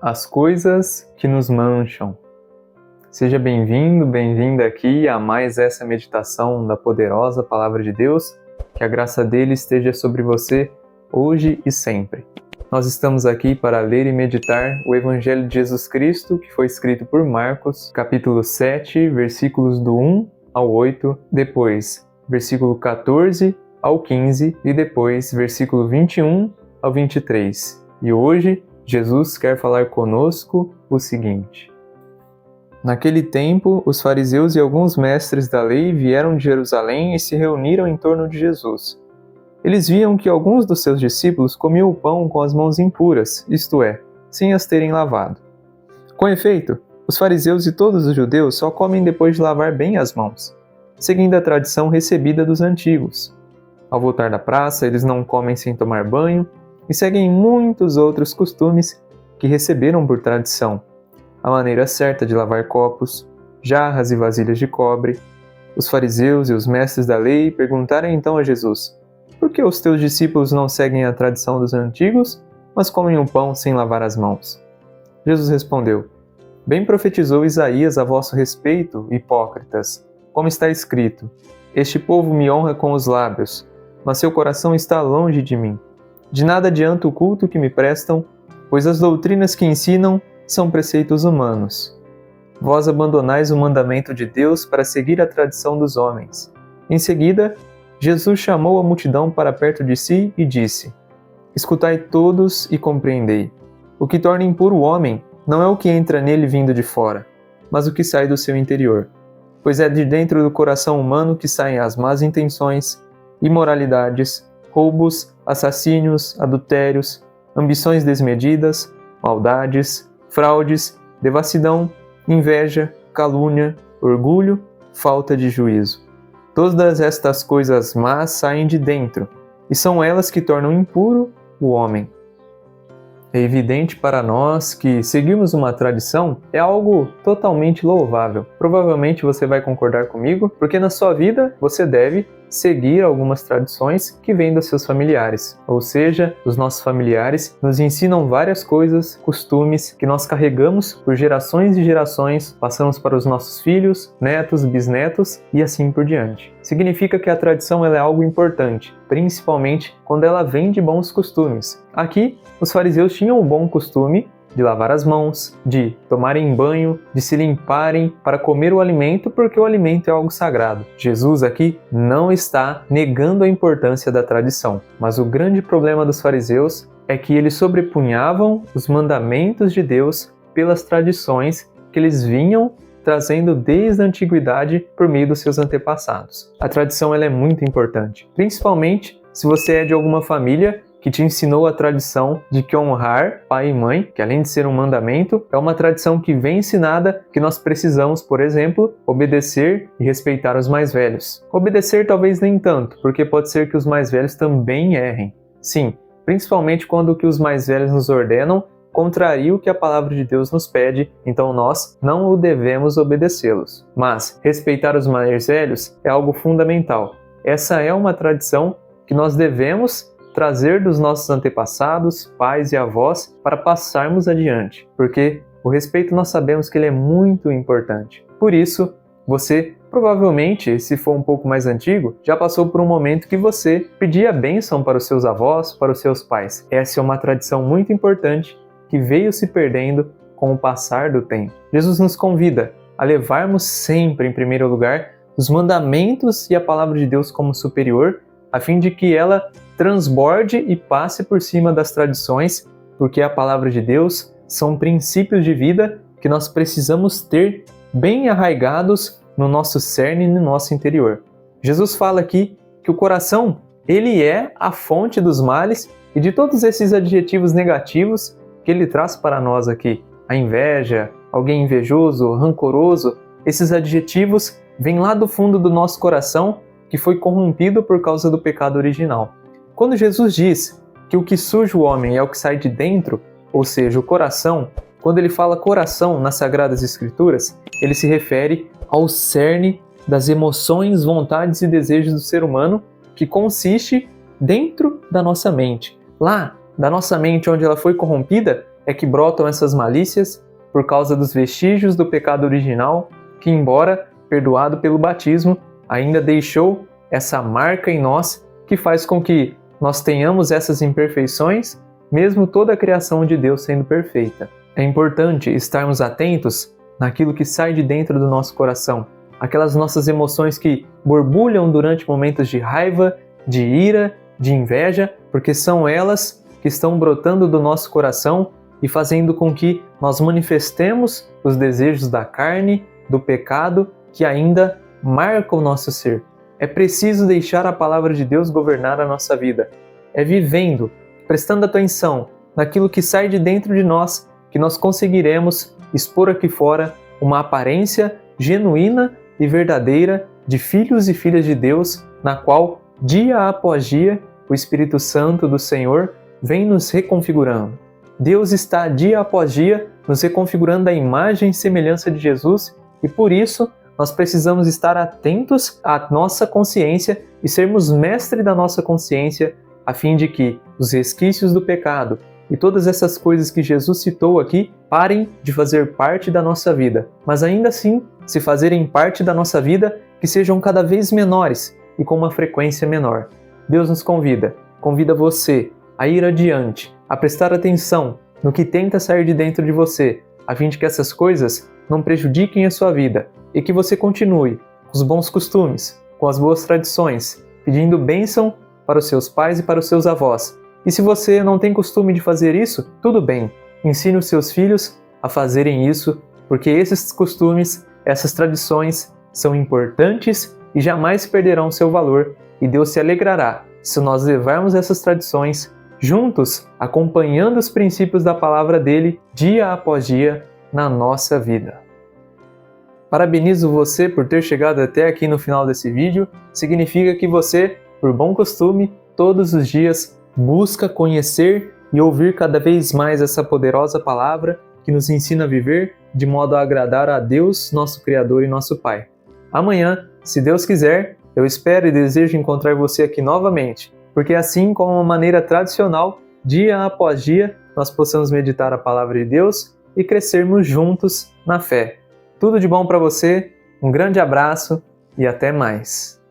As coisas que nos mancham. Seja bem-vindo, bem-vinda aqui a mais essa meditação da poderosa Palavra de Deus. Que a graça dele esteja sobre você hoje e sempre. Nós estamos aqui para ler e meditar o Evangelho de Jesus Cristo, que foi escrito por Marcos, capítulo 7, versículos do 1 ao 8, depois versículo 14 ao 15 e depois versículo 21 ao 23. E hoje, Jesus quer falar conosco o seguinte: Naquele tempo, os fariseus e alguns mestres da lei vieram de Jerusalém e se reuniram em torno de Jesus. Eles viam que alguns dos seus discípulos comiam o pão com as mãos impuras, isto é, sem as terem lavado. Com efeito, os fariseus e todos os judeus só comem depois de lavar bem as mãos, seguindo a tradição recebida dos antigos. Ao voltar da praça, eles não comem sem tomar banho e seguem muitos outros costumes que receberam por tradição. A maneira certa de lavar copos, jarras e vasilhas de cobre. Os fariseus e os mestres da lei perguntaram então a Jesus: por que os teus discípulos não seguem a tradição dos antigos, mas comem o pão sem lavar as mãos? Jesus respondeu: Bem profetizou Isaías a vosso respeito, hipócritas, como está escrito: Este povo me honra com os lábios, mas seu coração está longe de mim. De nada adianta o culto que me prestam, pois as doutrinas que ensinam são preceitos humanos. Vós abandonais o mandamento de Deus para seguir a tradição dos homens. Em seguida, Jesus chamou a multidão para perto de si e disse: Escutai todos e compreendei. O que torna impuro o homem não é o que entra nele vindo de fora, mas o que sai do seu interior. Pois é de dentro do coração humano que saem as más intenções, imoralidades, roubos, assassínios, adultérios, ambições desmedidas, maldades, fraudes, devassidão, inveja, calúnia, orgulho, falta de juízo. Todas estas coisas más saem de dentro, e são elas que tornam impuro o homem. É evidente para nós que seguirmos uma tradição é algo totalmente louvável. Provavelmente você vai concordar comigo, porque na sua vida você deve seguir algumas tradições que vêm dos seus familiares. Ou seja, os nossos familiares nos ensinam várias coisas, costumes que nós carregamos por gerações e gerações, passamos para os nossos filhos, netos, bisnetos e assim por diante. Significa que a tradição ela é algo importante, principalmente quando ela vem de bons costumes. Aqui, os fariseus tinham o bom costume de lavar as mãos, de tomarem banho, de se limparem para comer o alimento, porque o alimento é algo sagrado. Jesus aqui não está negando a importância da tradição, mas o grande problema dos fariseus é que eles sobrepunhavam os mandamentos de Deus pelas tradições que eles vinham trazendo desde a antiguidade por meio dos seus antepassados. A tradição ela é muito importante, principalmente se você é de alguma família que te ensinou a tradição de que honrar pai e mãe, que além de ser um mandamento, é uma tradição que vem ensinada que nós precisamos, por exemplo, obedecer e respeitar os mais velhos. Obedecer talvez nem tanto, porque pode ser que os mais velhos também errem. Sim, principalmente quando o que os mais velhos nos ordenam contraria o que a palavra de Deus nos pede, então nós não o devemos obedecê-los. Mas respeitar os mais velhos é algo fundamental. Essa é uma tradição que nós devemos trazer dos nossos antepassados, pais e avós, para passarmos adiante, porque o respeito nós sabemos que ele é muito importante. Por isso, você provavelmente, se for um pouco mais antigo, já passou por um momento que você pedia bênção para os seus avós, para os seus pais. Essa é uma tradição muito importante que veio se perdendo com o passar do tempo. Jesus nos convida a levarmos sempre, em primeiro lugar, os mandamentos e a palavra de Deus como superior, a fim de que ela transborde e passe por cima das tradições, porque a palavra de Deus são princípios de vida que nós precisamos ter bem arraigados no nosso cerne e no nosso interior. Jesus fala aqui que o coração, ele é a fonte dos males e de todos esses adjetivos negativos que ele traz para nós aqui. A inveja, alguém invejoso, rancoroso, esses adjetivos vêm lá do fundo do nosso coração que foi corrompido por causa do pecado original. Quando Jesus diz que o que suja o homem é o que sai de dentro, ou seja, o coração, quando ele fala coração nas Sagradas Escrituras, ele se refere ao cerne das emoções, vontades e desejos do ser humano, que consiste dentro da nossa mente. Lá, da nossa mente onde ela foi corrompida, é que brotam essas malícias por causa dos vestígios do pecado original, que, embora perdoado pelo batismo, ainda deixou essa marca em nós que faz com que nós tenhamos essas imperfeições, mesmo toda a criação de Deus sendo perfeita. É importante estarmos atentos naquilo que sai de dentro do nosso coração, aquelas nossas emoções que borbulham durante momentos de raiva, de ira, de inveja, porque são elas que estão brotando do nosso coração e fazendo com que nós manifestemos os desejos da carne, do pecado, que ainda marcam o nosso ser. É preciso deixar a palavra de Deus governar a nossa vida. É vivendo, prestando atenção naquilo que sai de dentro de nós, que nós conseguiremos expor aqui fora uma aparência genuína e verdadeira de filhos e filhas de Deus, na qual, dia após dia, o Espírito Santo do Senhor vem nos reconfigurando. Deus está dia após dia nos reconfigurando a imagem e semelhança de Jesus e por isso nós precisamos estar atentos à nossa consciência e sermos mestre da nossa consciência a fim de que os resquícios do pecado e todas essas coisas que Jesus citou aqui parem de fazer parte da nossa vida, mas ainda assim, se fazerem parte da nossa vida, que sejam cada vez menores e com uma frequência menor. Deus nos convida você a ir adiante, a prestar atenção no que tenta sair de dentro de você, a fim de que essas coisas não prejudiquem a sua vida e que você continue com os bons costumes, com as boas tradições, pedindo bênção para os seus pais e para os seus avós. E se você não tem costume de fazer isso, tudo bem, ensine os seus filhos a fazerem isso, porque esses costumes, essas tradições são importantes e jamais perderão seu valor, e Deus se alegrará se nós levarmos essas tradições juntos, acompanhando os princípios da palavra dele dia após dia na nossa vida. Parabenizo você por ter chegado até aqui no final desse vídeo. Significa que você, por bom costume, todos os dias busca conhecer e ouvir cada vez mais essa poderosa palavra que nos ensina a viver de modo a agradar a Deus, nosso Criador e nosso Pai. Amanhã, se Deus quiser, eu espero e desejo encontrar você aqui novamente, porque assim como uma maneira tradicional, dia após dia, nós possamos meditar a palavra de Deus e crescermos juntos na fé. Tudo de bom para você, um grande abraço e até mais.